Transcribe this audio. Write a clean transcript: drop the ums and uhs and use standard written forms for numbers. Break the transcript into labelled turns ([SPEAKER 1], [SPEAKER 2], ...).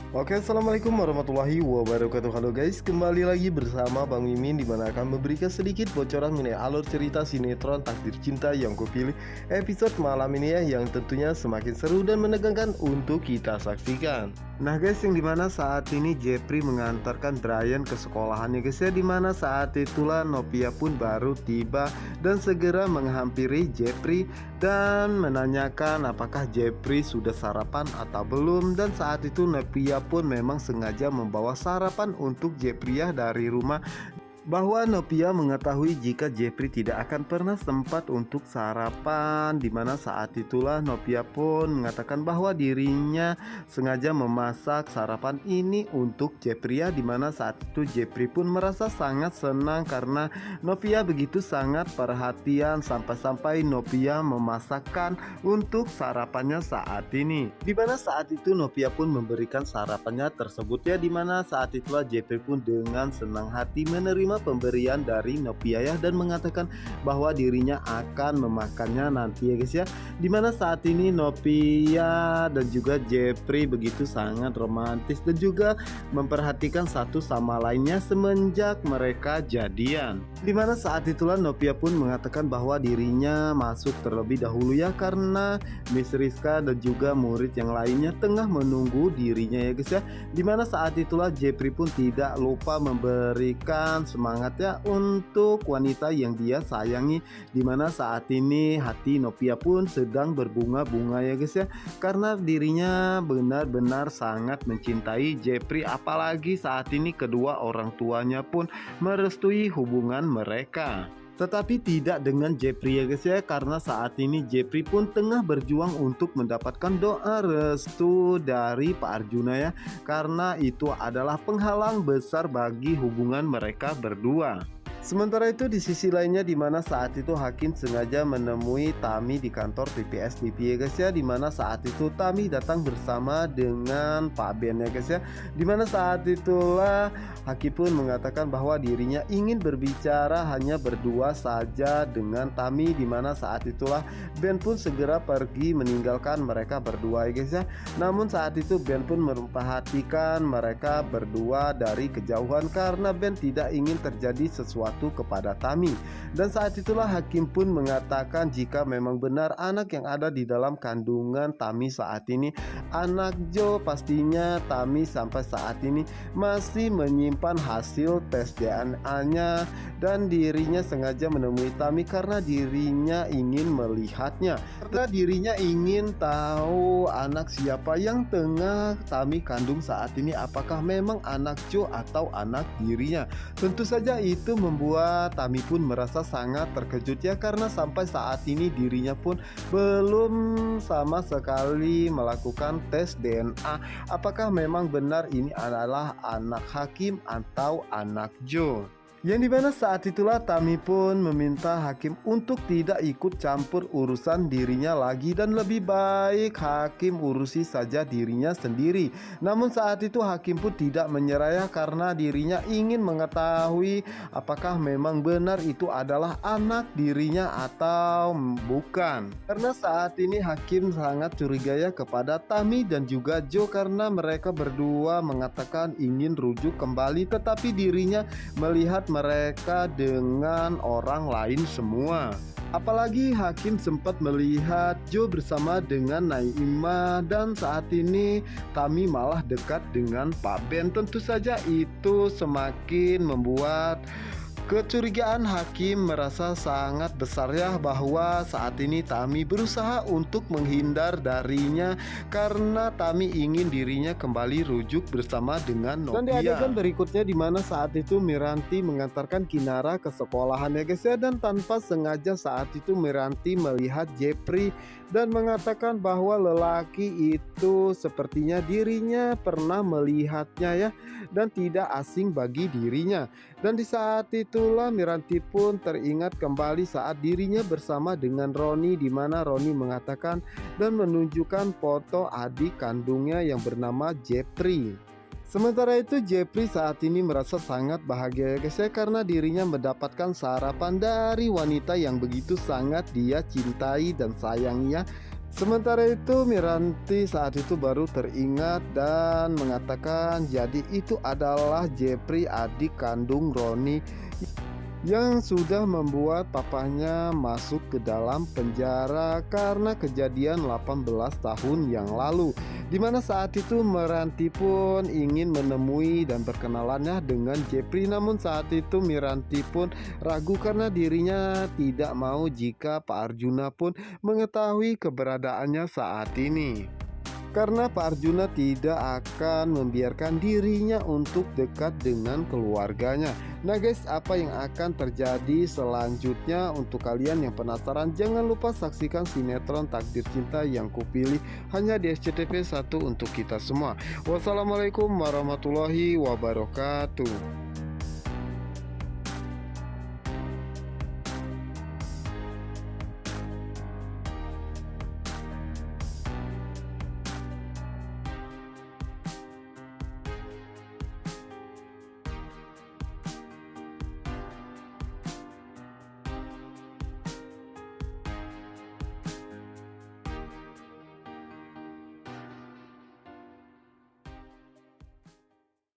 [SPEAKER 1] Oke, assalamualaikum warahmatullahi wabarakatuh. Halo guys, kembali lagi bersama Bang Mimin, dimana akan memberikan sedikit bocoran mengenai alur cerita sinetron Takdir Cinta yang kupilih episode malam ini ya, yang tentunya semakin seru dan menegangkan untuk kita saksikan. Nah guys, yang dimana saat ini Jepri mengantarkan Brian ke sekolahannya guys ya, dimana saat itulah Novia pun baru tiba dan segera menghampiri Jepri dan menanyakan apakah Jepri sudah sarapan atau belum. Dan saat itu Novia pun memang sengaja membawa sarapan untuk Jepri ya dari rumah, bahwa Novia mengetahui jika Jepri tidak akan pernah sempat untuk sarapan, dimana saat itulah Novia pun mengatakan bahwa dirinya sengaja memasak sarapan ini untuk Jepri ya, dimana saat itu Jepri pun merasa sangat senang karena Novia begitu sangat perhatian sampai-sampai Novia memasakkan untuk sarapannya saat ini, dimana saat itu Novia pun memberikan sarapannya tersebut ya, dimana saat itulah Jepri pun dengan senang hati menerima pemberian dari Novia ya, dan mengatakan bahwa dirinya akan memakannya nanti ya guys ya, dimana saat ini Novia dan juga Jepri begitu sangat romantis dan juga memperhatikan satu sama lainnya semenjak mereka jadian, dimana saat itulah Novia pun mengatakan bahwa dirinya masuk terlebih dahulu ya, karena Miss Rizka dan juga murid yang lainnya tengah menunggu dirinya ya guys ya, dimana saat itulah Jepri pun tidak lupa memberikan semangatnya untuk wanita yang dia sayangi, dimana saat ini hati Novia pun sedang berbunga-bunga ya guys ya, karena dirinya benar-benar sangat mencintai Jepri, apalagi saat ini kedua orang tuanya pun merestui hubungan mereka. Tetapi tidak dengan Jepri ya guys ya, karena saat ini Jepri pun tengah berjuang untuk mendapatkan doa restu dari Pak Arjuna ya, karena itu adalah penghalang besar bagi hubungan mereka berdua. Sementara itu di sisi lainnya, dimana saat itu Hakim sengaja menemui Tami di kantor PPS TV ya guys ya, dimana saat itu Tami datang bersama dengan Pak Ben ya guys ya, dimana saat itulah Hakim pun mengatakan bahwa dirinya ingin berbicara hanya berdua saja dengan Tami, dimana saat itulah Ben pun segera pergi meninggalkan mereka berdua ya guys ya, namun saat itu Ben pun memperhatikan mereka berdua dari kejauhan karena Ben tidak ingin terjadi sesuatu kepada Tami. Dan saat itulah Hakim pun mengatakan jika memang benar anak yang ada di dalam kandungan Tami saat ini anak Jo, pastinya Tami sampai saat ini masih menyimpan hasil tes DNA-nya, dan dirinya sengaja menemui Tami karena dirinya ingin melihatnya, karena dirinya ingin tahu anak siapa yang tengah Tami kandung saat ini, apakah memang anak Jo atau anak dirinya. Tentu saja itu membuat Tami pun merasa sangat terkejut ya, karena sampai saat ini dirinya pun belum sama sekali melakukan tes DNA apakah memang benar ini adalah anak Hakim atau anak Jo. Yang dimana saat itulah Tami pun meminta Hakim untuk tidak ikut campur urusan dirinya lagi, dan lebih baik Hakim urusi saja dirinya sendiri. Namun saat itu Hakim pun tidak menyerah ya, karena dirinya ingin mengetahui apakah memang benar itu adalah anak dirinya atau bukan. Karena saat ini Hakim sangat curiga ya kepada Tami dan juga Jo, karena mereka berdua mengatakan ingin rujuk kembali, tetapi dirinya melihat mereka dengan orang lain semua. Apalagi Hakim sempat melihat Jo bersama dengan Naimah, dan saat ini Tami malah dekat dengan Pak Ben. Tentu saja itu semakin membuat kecurigaan Hakim merasa sangat besar ya, bahwa saat ini Tami berusaha untuk menghindar darinya karena Tami ingin dirinya kembali rujuk bersama dengan Novia. Dan di adegan berikutnya, dimana saat itu Miranti mengantarkan Kinara ke sekolahan ya guys ya, dan tanpa sengaja saat itu Miranti melihat Jepri dan mengatakan bahwa lelaki itu sepertinya dirinya pernah melihatnya ya, dan tidak asing bagi dirinya. Dan di saat itulah Miranti pun teringat kembali saat dirinya bersama dengan Roni, di mana Roni mengatakan dan menunjukkan foto adik kandungnya yang bernama Jepri. Sementara itu Jepri saat ini merasa sangat bahagia ya guys ya, karena dirinya mendapatkan sarapan dari wanita yang begitu sangat dia cintai dan sayangi ya.
[SPEAKER 2] Sementara itu Miranti saat itu baru teringat dan mengatakan jadi itu adalah Jepri, adik kandung Roni, yang sudah membuat papahnya masuk ke dalam penjara karena kejadian 18 tahun yang lalu, di mana saat itu Miranti pun ingin menemui dan berkenalannya dengan Jepri. Namun saat itu Miranti pun ragu karena dirinya tidak mau jika Pak Arjuna pun mengetahui keberadaannya saat ini, karena Pak Arjuna tidak akan membiarkan dirinya untuk dekat dengan keluarganya. Nah guys, apa yang akan terjadi selanjutnya? Untuk kalian yang penasaran, jangan lupa saksikan sinetron Takdir Cinta Yang Kupilih hanya di SCTV 1 untuk kita semua. Wassalamualaikum warahmatullahi wabarakatuh.